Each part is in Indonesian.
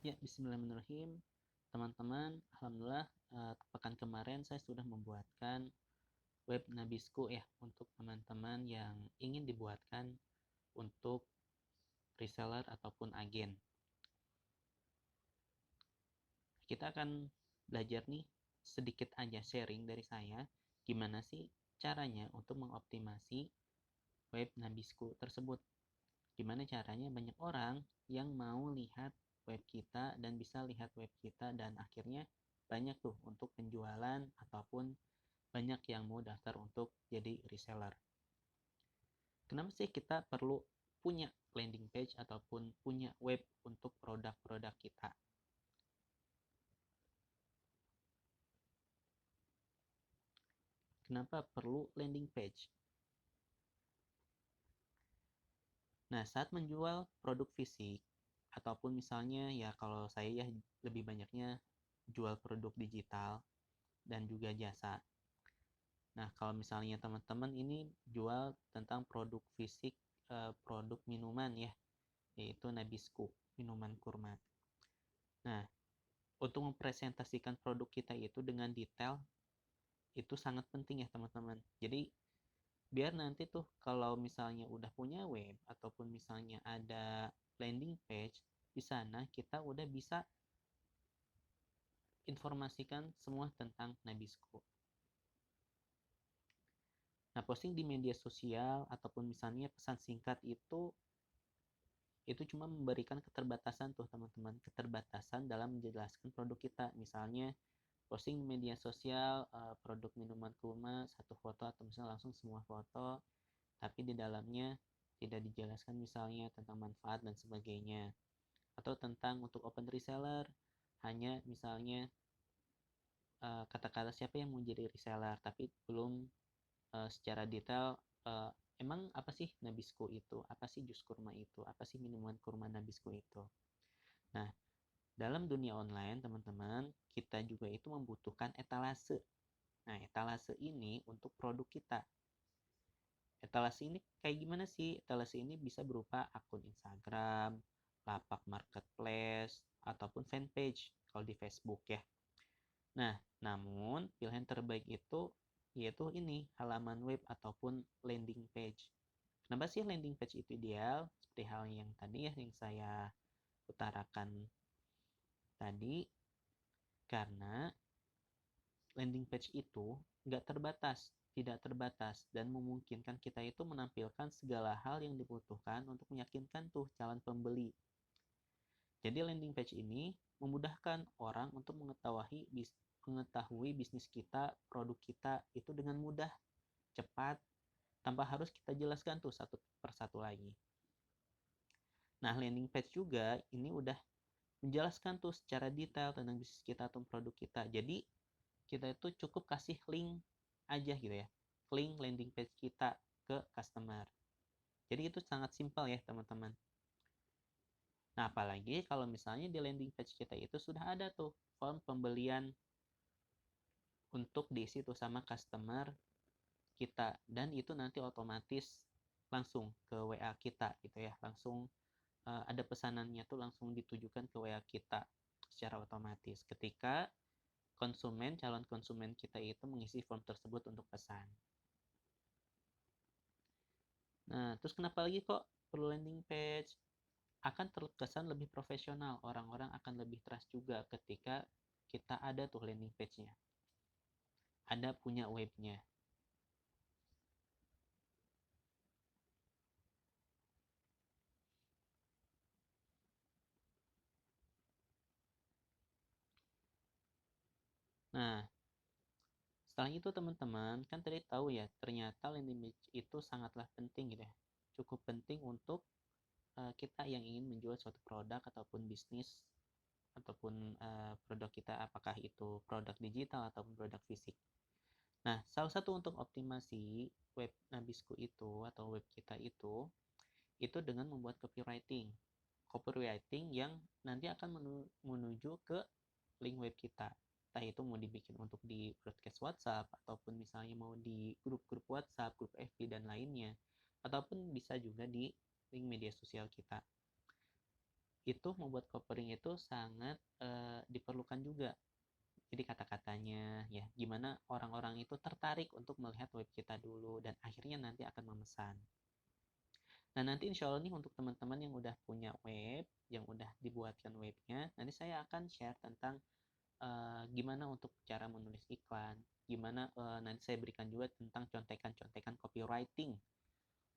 Ya, bismillahirrahmanirrahim. Teman-teman, alhamdulillah pekan kemarin saya sudah membuatkan web Nabisco ya untuk teman-teman yang ingin dibuatkan untuk reseller ataupun agen. Kita akan belajar nih sedikit aja sharing dari saya gimana sih caranya untuk mengoptimasi web Nabisco tersebut. Gimana caranya banyak orang yang mau lihat web kita dan bisa lihat web kita dan akhirnya banyak tuh untuk penjualan ataupun banyak yang mau daftar untuk jadi reseller. Kenapa sih kita perlu punya landing page ataupun punya web untuk produk-produk kita? Kenapa perlu landing page? Nah, saat menjual produk fisik ataupun misalnya ya kalau saya ya lebih banyaknya jual produk digital dan juga jasa. Nah, kalau misalnya teman-teman ini jual tentang produk fisik, produk minuman ya, yaitu Nabisco, minuman kurma. Nah, untuk mempresentasikan produk kita itu dengan detail, itu sangat penting ya teman-teman. Jadi, biar nanti tuh kalau misalnya udah punya web, ataupun misalnya ada landing page, di sana kita udah bisa informasikan semua tentang Nabisco. Nah, posting di media sosial ataupun misalnya pesan singkat itu cuma memberikan keterbatasan tuh teman-teman, keterbatasan dalam menjelaskan produk kita. Misalnya posting di media sosial produk minuman kurma satu foto atau misalnya langsung semua foto, tapi di dalamnya tidak dijelaskan misalnya tentang manfaat dan sebagainya. Atau tentang untuk open reseller, hanya misalnya kata-kata siapa yang mau jadi reseller, tapi belum secara detail emang apa sih Nabisco itu, apa sih jus kurma itu, apa sih minuman kurma Nabisco itu. Nah, dalam dunia online teman-teman, kita juga itu membutuhkan etalase. Nah, etalase ini untuk produk kita. Etalase ini kayak gimana sih? Etalase ini bisa berupa akun Instagram, lapak marketplace, ataupun fanpage kalau di Facebook ya. Nah, namun pilihan terbaik itu yaitu ini, halaman web ataupun landing page. Kenapa sih landing page itu ideal? Seperti hal yang tadi ya yang saya utarakan tadi, karena landing page itu nggak terbatas, tidak terbatas, dan memungkinkan kita itu menampilkan segala hal yang dibutuhkan untuk meyakinkan tuh calon pembeli. Jadi landing page ini memudahkan orang untuk mengetahui bisnis kita, produk kita itu dengan mudah, cepat, tanpa harus kita jelaskan tuh satu persatu lagi. Nah, landing page juga ini udah menjelaskan tuh secara detail tentang bisnis kita atau produk kita. Jadi, kita itu cukup kasih link aja gitu ya. Link landing page kita ke customer. Jadi itu sangat simpel ya teman-teman. Nah, apalagi kalau misalnya di landing page kita itu sudah ada tuh form pembelian untuk diisi tuh sama customer kita, dan itu nanti otomatis langsung ke WA kita gitu ya, langsung ada pesanannya tuh langsung ditujukan ke WA kita secara otomatis ketika calon konsumen kita itu mengisi form tersebut untuk pesan. Nah, terus kenapa lagi kok perlu landing page? Akan terkesan lebih profesional, orang-orang akan lebih trust juga ketika kita ada tuh landing page-nya, ada punya webnya. Nah, setelah itu teman-teman kan tadi tahu ya, ternyata landing page itu sangatlah penting gitu ya, cukup penting untuk kita yang ingin menjual suatu produk ataupun bisnis ataupun produk kita, apakah itu produk digital ataupun produk fisik. Nah, salah satu untuk optimasi web Nabisco itu atau web kita itu dengan membuat copywriting. Copywriting yang nanti akan menuju ke link web kita. Entah itu mau dibikin untuk di broadcast WhatsApp ataupun misalnya mau di grup-grup WhatsApp, grup FB dan lainnya, ataupun bisa juga di link media sosial kita. itu membuat copywriting itu sangat diperlukan juga. Jadi kata-katanya ya, gimana orang-orang itu tertarik untuk melihat web kita dulu dan akhirnya nanti akan memesan. Nah, nanti insya Allah nih untuk teman-teman yang udah punya web, yang udah dibuatkan webnya, nanti saya akan share tentang gimana untuk cara menulis iklan, gimana nanti saya berikan juga tentang contekan-contekan copywriting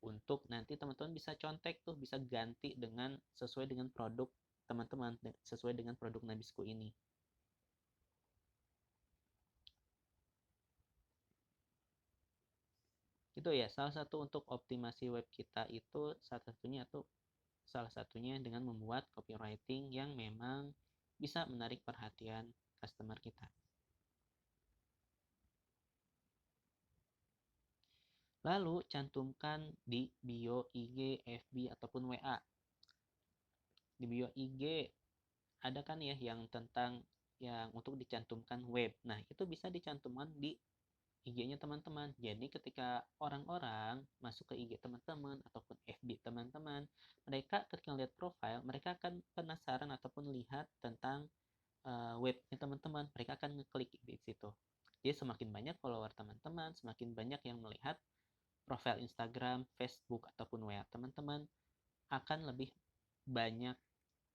untuk nanti teman-teman bisa contek tuh, bisa ganti dengan sesuai dengan produk teman-teman, sesuai dengan produk Nabisco ini. Itu ya, salah satu untuk optimasi web kita itu salah satunya dengan membuat copywriting yang memang bisa menarik perhatian customer kita. Lalu cantumkan di bio IG, FB ataupun WA. Di bio IG ada kan ya yang tentang yang untuk dicantumkan web. Nah, itu bisa dicantumkan di IG-nya teman-teman. Jadi ketika orang-orang masuk ke IG teman-teman ataupun FB teman-teman, mereka ketika lihat profil, mereka akan penasaran ataupun lihat tentang webnya teman-teman. Mereka akan ngeklik di situ. Jadi semakin banyak follower teman-teman, semakin banyak yang melihat profil Instagram, Facebook ataupun WA teman-teman, akan lebih banyak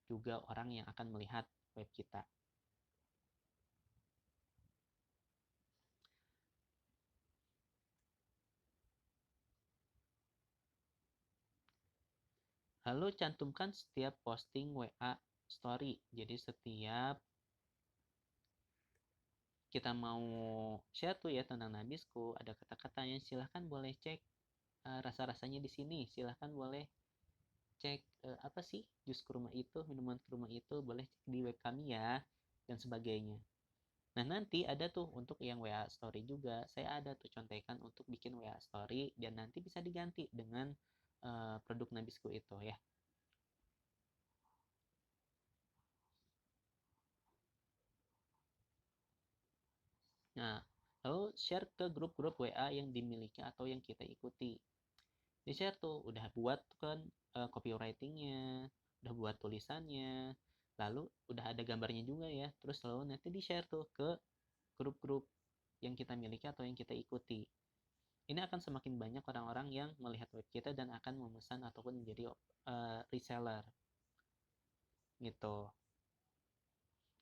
juga orang yang akan melihat web kita. Lalu cantumkan setiap posting WA story. Jadi setiap kita mau share tuh ya tentang Nabisco, ada kata-katanya, silahkan boleh cek rasa-rasanya di sini. Silahkan boleh cek apa sih jus kurma itu, minuman kurma itu, boleh cek di web kami ya, dan sebagainya. Nah, nanti ada tuh untuk yang WA story juga. Saya ada tuh contekan untuk bikin WA story dan nanti bisa diganti dengan produk Nabisco itu ya. Nah, lalu share ke grup-grup WA yang dimiliki atau yang kita ikuti. Di share tuh, udah buat kan copywritingnya, udah buat tulisannya, lalu udah ada gambarnya juga ya. Terus lalu nanti di share tuh ke grup-grup yang kita miliki atau yang kita ikuti. Ini akan semakin banyak orang-orang yang melihat web kita dan akan memesan ataupun menjadi reseller gitu.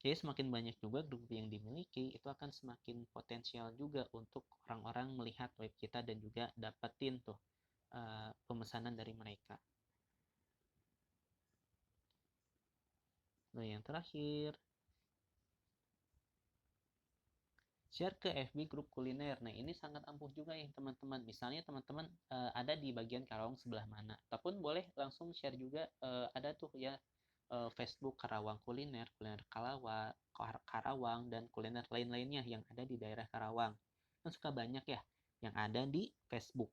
Jadi semakin banyak juga grup yang dimiliki, itu akan semakin potensial juga untuk orang-orang melihat web kita dan juga dapetin tuh pemesanan dari mereka. Nah, yang terakhir, share ke FB grup kuliner. Nah, ini sangat ampuh juga ya teman-teman. Misalnya teman-teman ada di bagian Karawang sebelah mana, ataupun boleh langsung share juga ada tuh ya Facebook Karawang Kuliner, kuliner Karawang dan kuliner lain-lainnya yang ada di daerah Karawang. Kan suka banyak ya yang ada di Facebook.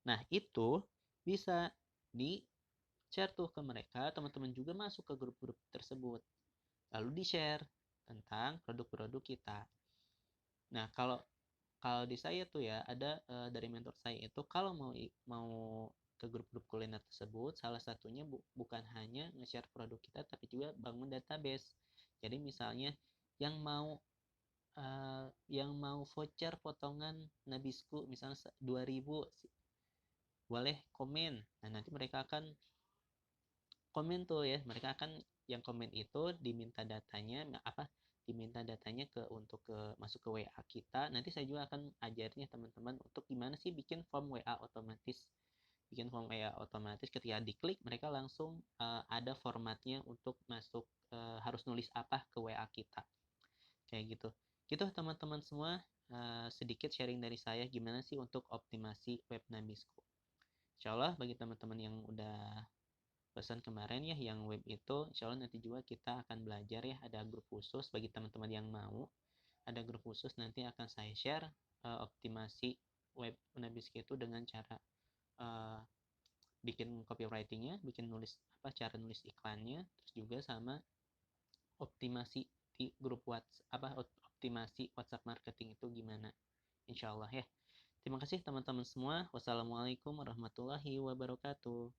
Nah, itu bisa di share tuh ke mereka, teman-teman juga masuk ke grup-grup tersebut. Lalu di-share tentang produk-produk kita. Nah, kalau kalau di saya tuh ya ada dari mentor saya itu kalau mau ke grup-grup kuliner tersebut, salah satunya bukan hanya nge-share produk kita tapi juga bangun database. Jadi misalnya yang mau voucher potongan Nabisco misalnya 2.000 boleh komen. Nah, nanti mereka akan komen tuh ya, mereka akan yang komen itu diminta datanya untuk masuk ke WA kita. Nanti saya juga akan ajarnya teman-teman untuk gimana sih bikin form WA otomatis. Bikin form WA otomatis ketika diklik mereka langsung ada formatnya untuk masuk harus nulis apa ke WA kita. Kayak gitu. Gitu teman-teman semua, sedikit sharing dari saya gimana sih untuk optimasi web Nabisco. Insya Allah bagi teman-teman yang udah pesan kemarin ya yang web itu, insya Allah nanti juga kita akan belajar ya, ada grup khusus bagi teman-teman yang mau, ada grup khusus nanti akan saya share optimasi web Nabisco itu dengan cara uh, bikin copywritingnya, bikin nulis apa cara nulis iklannya, terus juga sama optimasi di grup WhatsApp optimasi WhatsApp marketing itu gimana, insya Allah ya. Terima kasih teman-teman semua. Wassalamualaikum warahmatullahi wabarakatuh.